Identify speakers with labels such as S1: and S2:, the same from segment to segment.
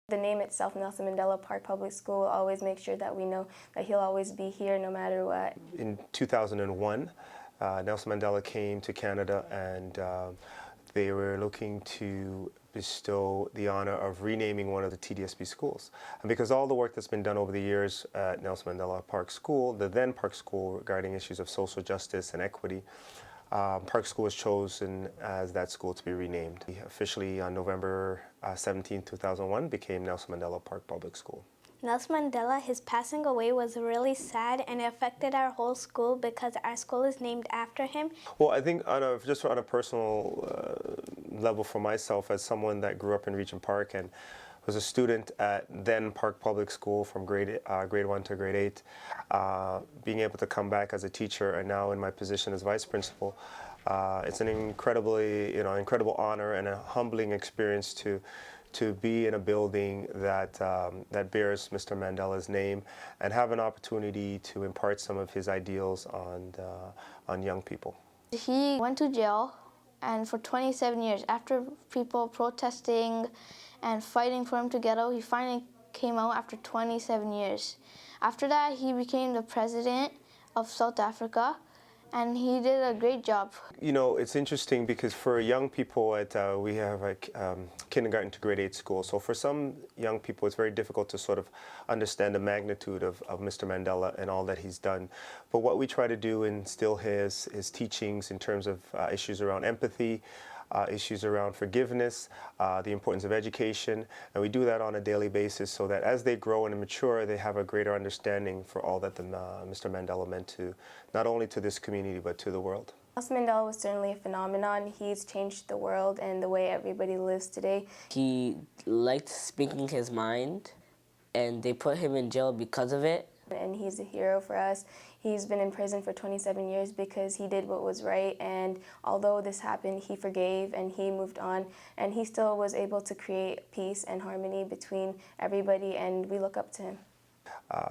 S1: The name itself, Nelson Mandela Park Public School, will always make sure that we know that he'll always be here no matter what.
S2: In 2001, Nelson Mandela came to Canada, and they were looking to bestow the honor of renaming one of the TDSB schools. And because all the work that's been done over the years at Nelson Mandela Park School, the then Park School, regarding issues of social justice and equity, Park School was chosen as that school to be renamed. Officially on November 17, 2001, became Nelson Mandela Park Public School.
S3: Nelson Mandela, his passing away was really sad, and it affected our whole school because our school is named after him.
S2: Well, I think just on a personal level for myself, as someone that grew up in Regent Park and was a student at then Park Public School from grade 1 to grade 8, being able to come back as a teacher and now in my position as vice principal, it's an incredible honor and a humbling experience to be in a building that that bears Mr. Mandela's name and have an opportunity to impart some of his ideals on young people.
S4: He went to jail, and for 27 years, after people protesting and fighting for him to get out, he finally came out after 27 years. After that, he became the president of South Africa, and he did a great job. You
S2: know, it's interesting because for young people, we have a kindergarten to grade 8 school. So for some young people, it's very difficult to sort of understand the magnitude of Mr. Mandela and all that he's done. But what we try to do is instill his teachings in terms of issues around empathy, issues around forgiveness, the importance of education, and we do that on a daily basis so that as they grow and mature, they have a greater understanding for all that Mr. Mandela meant to, not only to this community, but to the world.
S1: Nelson Mandela was certainly a phenomenon. He's changed the world and the way everybody lives today.
S5: He liked speaking his mind, and they put him in jail because of it.
S1: And he's a hero for us. He's been in prison for 27 years because he did what was right, and although this happened, he forgave and he moved on, and he still was able to create peace and harmony between everybody, and we look up to him.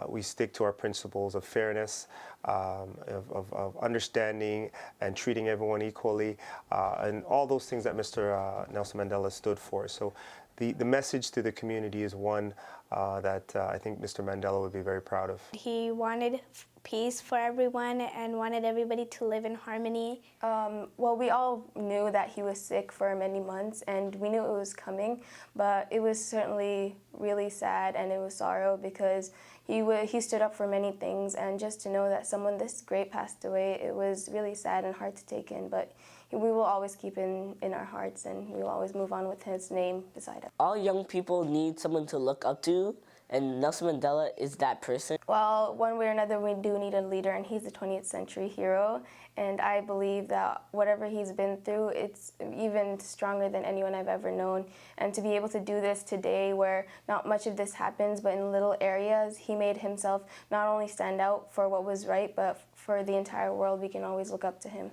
S2: We stick to our principles of fairness, of understanding and treating everyone equally, and all those things that Mr. Nelson Mandela stood for. So the message to the community is one that I think Mr. Mandela would be very proud of.
S3: He wanted peace for everyone and wanted everybody to live in harmony.
S1: Well, we all knew that he was sick for many months, and we knew it was coming, but it was certainly really sad, and it was sorrow because he stood up for many things, and just to know that someone this great passed away, it was really sad and hard to take in, but we will always keep in our hearts, and we will always move on with his name beside us.
S5: All young people need someone to look up to, and Nelson Mandela is that person.
S1: Well, one way or another, we do need a leader, and he's a 20th century hero, and I believe that whatever he's been through, it's even stronger than anyone I've ever known. And to be able to do this today, where not much of this happens, but in little areas, he made himself not only stand out for what was right, but for the entire world, we can always look up to him.